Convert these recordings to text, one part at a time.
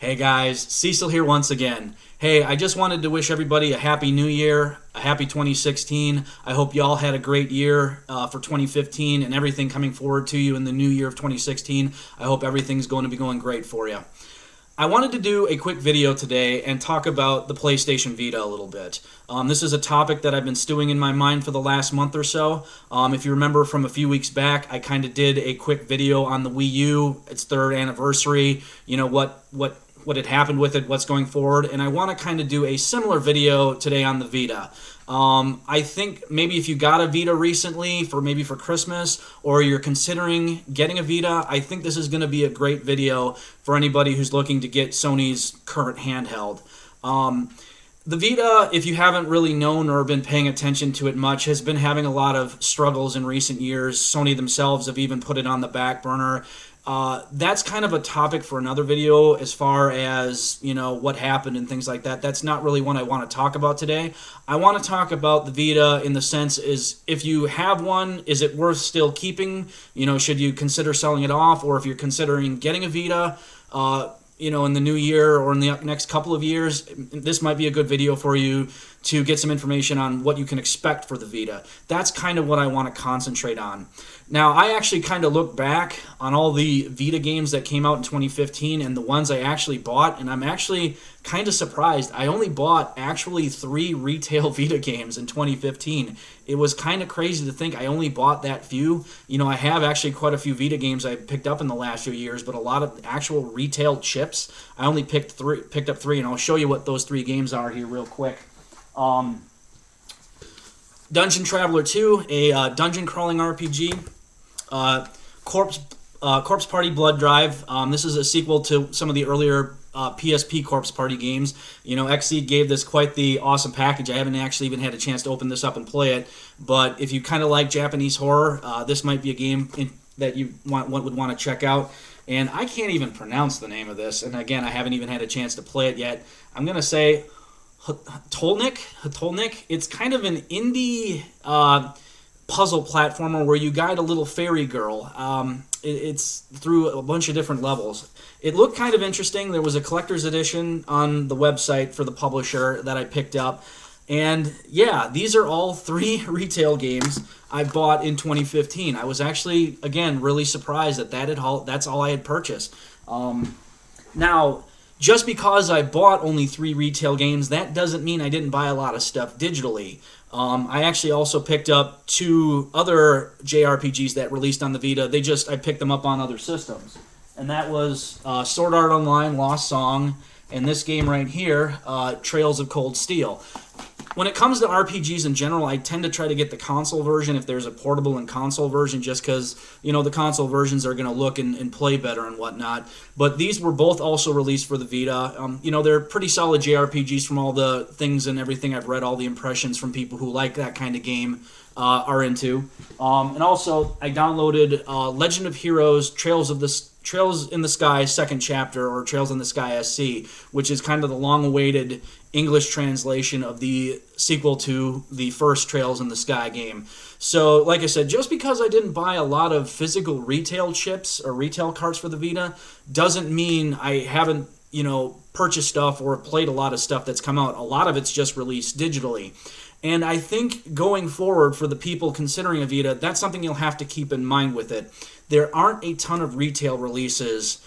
Hey guys, Cecil here once again. Hey, I just wanted to wish everybody a happy new year, a happy 2016. I hope y'all had a great year for 2015 and everything coming forward to you in the new year of 2016. I hope everything's going to be going great for you. I wanted to do a quick video today and talk about the PlayStation Vita a little bit. This is a topic that I've been stewing in my mind for the last month or so. If you remember from a few weeks back, I kind of did a quick video on the Wii U, its third anniversary, what had happened with it, what's going forward, and I want to kind of do a similar video today on the Vita. I think maybe if you got a Vita recently, maybe for Christmas, or you're considering getting a Vita, I think this is going to be a great video for anybody who's looking to get Sony's current handheld. The Vita, if you haven't really known or been paying attention to it much, has been having a lot of struggles in recent years. Sony themselves have even put it on the back burner. That's kind of a topic for another video as far as, what happened and things like that. That's not really what I want to talk about today. I want to talk about the Vita in the sense is if you have one, is it worth still keeping? Should you consider selling it off? Or if you're considering getting a Vita, in the new year or in the next couple of years, this might be a good video for you to get some information on what you can expect for the Vita. That's kind of what I want to concentrate on. Now, I actually kind of look back on all the Vita games that came out in 2015 and the ones I actually bought, and I'm actually kind of surprised. I only bought actually 3 retail Vita games in 2015. It was kind of crazy to think I only bought that few. I have actually quite a few Vita games I picked up in the last few years, but a lot of actual retail chips, I only picked up 3, and I'll show you what those 3 games are here real quick. Dungeon Traveler 2, a dungeon crawling RPG. Corpse Party Blood Drive. This is a sequel to some of the earlier PSP Corpse Party games. Xseed gave this quite the awesome package. I haven't actually even had a chance to open this up and play it, but if you kind of like Japanese horror, this might be a game that you would want to check out. And I can't even pronounce the name of this, and again, I haven't even had a chance to play it yet. I'm going to say Hatolnik. It's kind of an indie puzzle platformer where you guide a little fairy girl. It's through a bunch of different levels. It looked kind of interesting. There was a collector's edition on the website for the publisher that I picked up. And yeah, these are all 3 retail games I bought in 2015. I was actually, again, really surprised that's all I had purchased. Now, just because I bought only 3 retail games, that doesn't mean I didn't buy a lot of stuff digitally. I actually also picked up 2 other JRPGs that released on the Vita. I picked them up on other systems. And that was Sword Art Online, Lost Song, and this game right here, Trails of Cold Steel. When it comes to RPGs in general, I tend to try to get the console version if there's a portable and console version, just because, the console versions are going to look and play better and whatnot. But these were both also released for the Vita. They're pretty solid JRPGs from all the things and everything I've read, all the impressions from people who like that kind of game are into. And also, I downloaded Legend of Heroes Trails in the Sky second chapter, or Trails in the Sky SC, which is kind of the long-awaited English translation of the sequel to the first Trails in the Sky game. So, like I said, just because I didn't buy a lot of physical retail chips or retail carts for the Vita doesn't mean I haven't, purchased stuff or played a lot of stuff that's come out. A lot of it's just released digitally. And I think going forward for the people considering a Vita, that's something you'll have to keep in mind with it. There aren't a ton of retail releases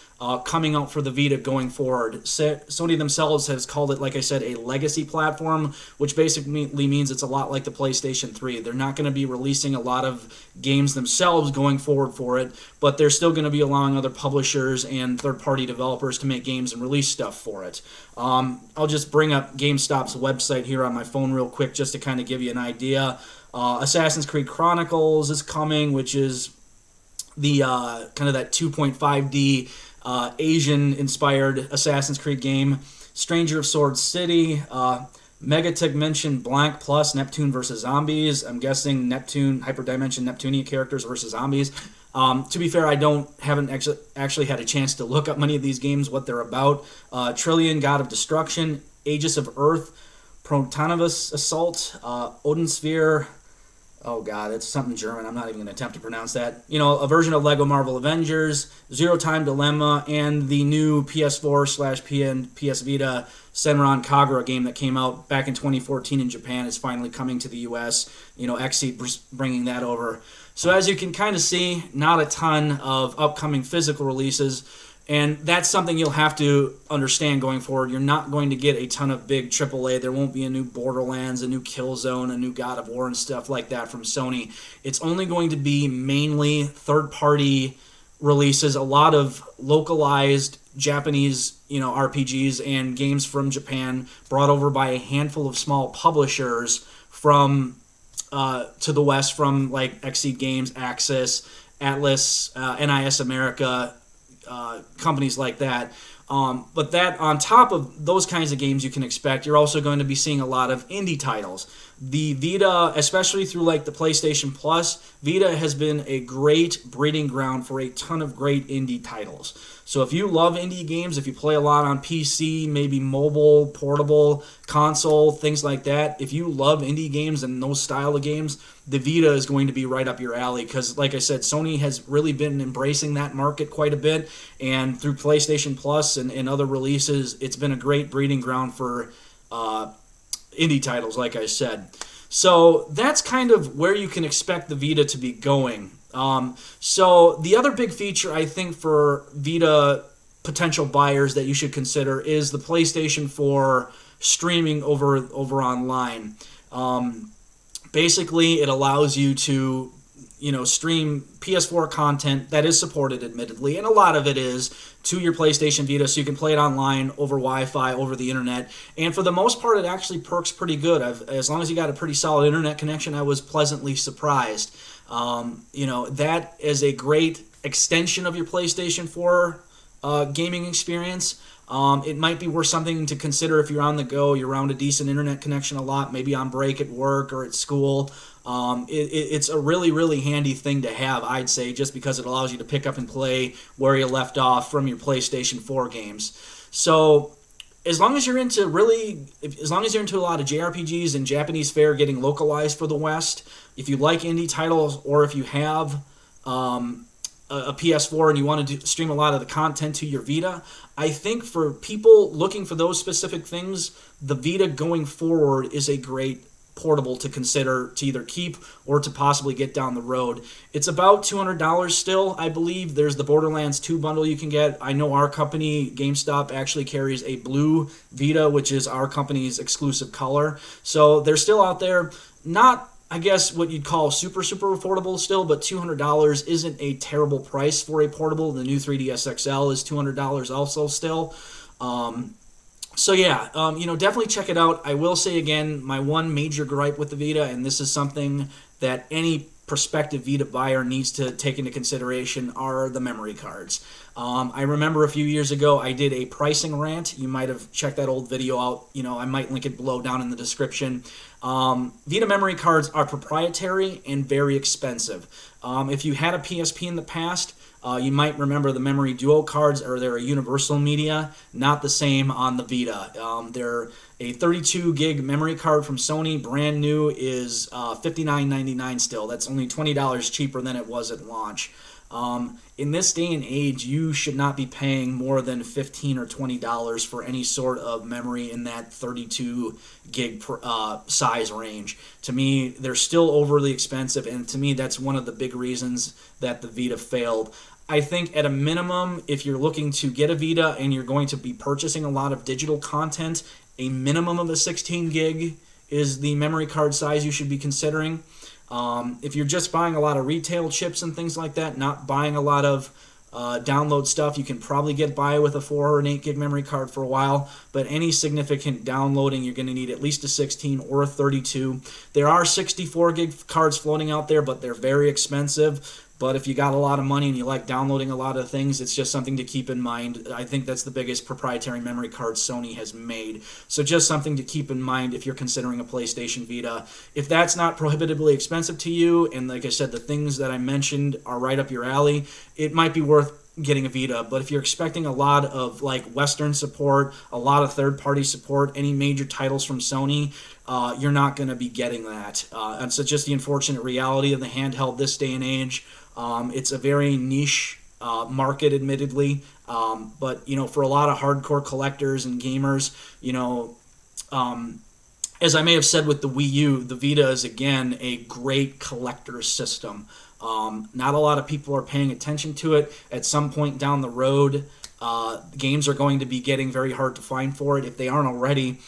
coming out for the Vita going forward. Sony themselves has called it, like I said, a legacy platform, which basically means it's a lot like the PlayStation 3. They're not going to be releasing a lot of games themselves going forward for it, but they're still going to be allowing other publishers and third-party developers to make games and release stuff for it. I'll just bring up GameStop's website here on my phone real quick just to kind of give you an idea. Assassin's Creed Chronicles is coming, which is the kind of that 2.5D Asian-inspired Assassin's Creed game. Stranger of Sword City, Megatech mentioned Blank Plus, Neptune versus Zombies. I'm guessing Hyperdimension Neptunia characters versus zombies. To be fair, I haven't actually had a chance to look up many of these games, what they're about. Trillion, God of Destruction, Aegis of Earth, Protonovus Assault, Odin Sphere, Oh god, it's something German. I'm not even going to attempt to pronounce that. You know, a version of Lego Marvel Avengers, Zero Time Dilemma, and the new PS4 slash PS Vita Senran Kagura game that came out back in 2014 in Japan is finally coming to the U.S. You know, Xseed bringing that over. So as you can kind of see, not a ton of upcoming physical releases. And that's something you'll have to understand going forward. You're not going to get a ton of big AAA. There won't be a new Borderlands, a new Killzone, a new God of War, and stuff like that from Sony. It's only going to be mainly third-party releases, a lot of localized Japanese, RPGs and games from Japan brought over by a handful of small publishers from to the West, from like Xseed Games, Axis, Atlas, NIS America, companies like that. But that on top of those kinds of games you can expect, you're also going to be seeing a lot of indie titles. The Vita, especially through like the PlayStation Plus, Vita has been a great breeding ground for a ton of great indie titles. So if you love indie games, if you play a lot on PC, maybe mobile, portable, console, things like that, if you love indie games and those style of games, the Vita is going to be right up your alley because, like I said, Sony has really been embracing that market quite a bit, and through PlayStation Plus and other releases, it's been a great breeding ground for indie titles, like I said. So that's kind of where you can expect the Vita to be going. So the other big feature, I think, for Vita potential buyers that you should consider is the PlayStation 4 streaming over online. Basically, it allows you to, stream PS4 content that is supported, admittedly, and a lot of it is, to your PlayStation Vita, so you can play it online over Wi-Fi, over the internet. And for the most part, it actually perks pretty good. As long as you got a pretty solid internet connection, I was pleasantly surprised. That is a great extension of your PlayStation 4 gaming experience. It might be worth something to consider if you're on the go, you're around a decent internet connection a lot, maybe on break at work or at school. It's a really, really handy thing to have, I'd say, just because it allows you to pick up and play where you left off from your PlayStation 4 games. So as long as you're into a lot of JRPGs and Japanese fare getting localized for the West, if you like indie titles, or if you have a PS4 and you want to stream a lot of the content to your Vita, I think for people looking for those specific things, the Vita going forward is a great portable to consider to either keep or to possibly get down the road. It's about $200 still, I believe. There's the Borderlands 2 bundle you can get. I know our company, GameStop, actually carries a blue Vita, which is our company's exclusive color. So they're still out there. Not, I guess, what you'd call super, super affordable still, but $200 isn't a terrible price for a portable. The new 3DS XL is $200 also still. Definitely check it out. I will say again, my one major gripe with the Vita, and this is something that any prospective Vita buyer needs to take into consideration, are the memory cards. I remember a few years ago I did a pricing rant. You might have checked that old video out. I might link it below down in the description. Vita memory cards are proprietary and very expensive. If you had a PSP in the past, you might remember the Memory Duo cards, or they're a universal media, not the same on the Vita. They're a 32 gig memory card from Sony, brand new, is $59.99 still. That's only $20 cheaper than it was at launch. In this day and age, you should not be paying more than $15 or $20 for any sort of memory in that 32 gig size range. To me, they're still overly expensive, and to me, that's one of the big reasons that the Vita failed. I think at a minimum, if you're looking to get a Vita and you're going to be purchasing a lot of digital content, a minimum of a 16 gig is the memory card size you should be considering. If you're just buying a lot of retail chips and things like that, not buying a lot of download stuff, you can probably get by with a 4 or an 8 gig memory card for a while, but any significant downloading, you're going to need at least a 16 or a 32. There are 64 gig cards floating out there, but they're very expensive. But if you got a lot of money and you like downloading a lot of things, it's just something to keep in mind. I think that's the biggest proprietary memory card Sony has made. So just something to keep in mind if you're considering a PlayStation Vita. If that's not prohibitively expensive to you, and like I said, the things that I mentioned are right up your alley, it might be worth getting a Vita. But if you're expecting a lot of like Western support, a lot of third-party support, any major titles from Sony, you're not going to be getting that. And so just the unfortunate reality of the handheld this day and age. It's a very niche market, admittedly, but for a lot of hardcore collectors and gamers, as I may have said with the Wii U, the Vita is again a great collector system. Not a lot of people are paying attention to it. At some point down the road, games are going to be getting very hard to find for it if they aren't already.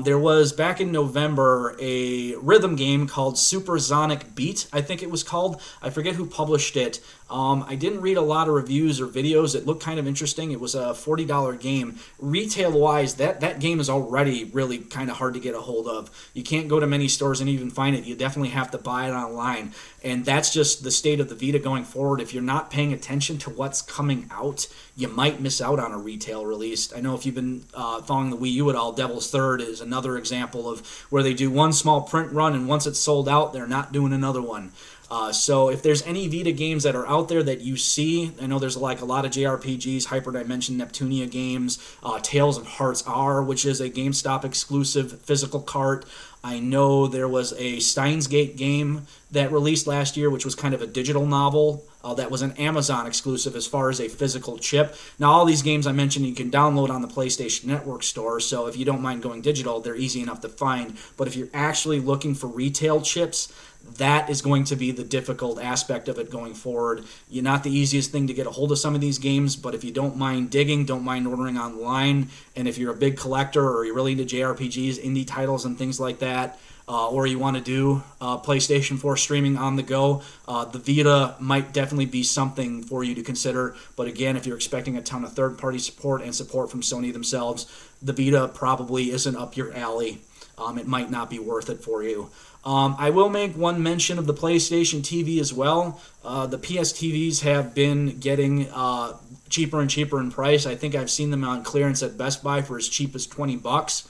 There was, back in November, a rhythm game called Supersonic Beat, I think it was called. I forget who published it. I didn't read a lot of reviews or videos. It looked kind of interesting. It was a $40 game. Retail-wise, that game is already really kind of hard to get a hold of. You can't go to many stores and even find it. You definitely have to buy it online. And that's just the state of the Vita going forward. If you're not paying attention to what's coming out, you might miss out on a retail release. I know if you've been following the Wii U at all, Devil's Third is another example of where they do one small print run, and once it's sold out, they're not doing another one. So if there's any Vita games that are out there that you see, I know there's like a lot of JRPGs, Hyperdimension, Neptunia games, Tales of Hearts R, which is a GameStop exclusive physical cart. I know there was a Steins Gate game that released last year, which was kind of a digital novel that was an Amazon exclusive as far as a physical chip. Now, all these games I mentioned you can download on the PlayStation Network store, so if you don't mind going digital, they're easy enough to find. But if you're actually looking for retail chips, that is going to be the difficult aspect of it going forward. You're not the easiest thing to get a hold of some of these games, but if you don't mind digging, don't mind ordering online, and if you're a big collector or you're really into JRPGs, indie titles, and things like that, or you want to do PlayStation 4 streaming on the go, the Vita might definitely be something for you to consider. But again, if you're expecting a ton of third-party support and support from Sony themselves, the Vita probably isn't up your alley. It might not be worth it for you. I will make one mention of the PlayStation TV as well. The PS TVs have been getting cheaper and cheaper in price. I think I've seen them on clearance at Best Buy for as cheap as $20.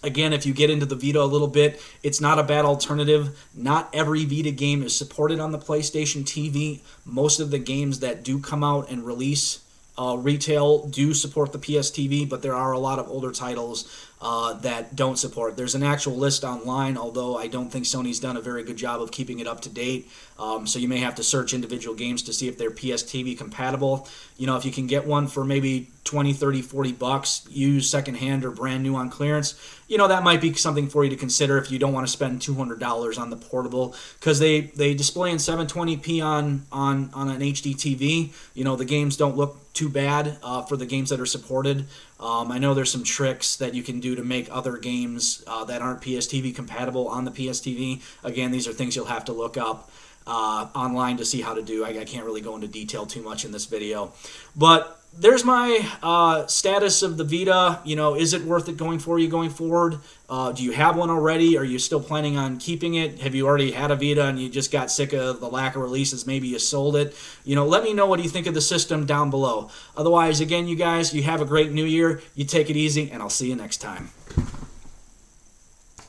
Again, if you get into the Vita a little bit, it's not a bad alternative. Not every Vita game is supported on the PlayStation TV. Most of the games that do come out and release retail do support the PS TV, but there are a lot of older titles that don't support. There's an actual list online, although I don't think Sony's done a very good job of keeping it up to date. So you may have to search individual games to see if they're PS TV compatible. If you can get one for maybe 20, 30, 40 bucks, used, secondhand, or brand new on clearance, that might be something for you to consider if you don't want to spend $200 on the portable, because they display in 720p on an HD TV. The games don't look too bad for the games that are supported. I know there's some tricks that you can do to make other games that aren't PS TV compatible on the PS TV. Again, these are things you'll have to look up online to see how to do. I can't really go into detail too much in this video. But there's my status of the Vita. Is it worth it going forward? Do you have one already? Are you still planning on keeping it? Have you already had a Vita and you just got sick of the lack of releases? Maybe you sold it. Let me know what you think of the system down below. Otherwise, again, you guys, you have a great new year. You take it easy, and I'll see you next time.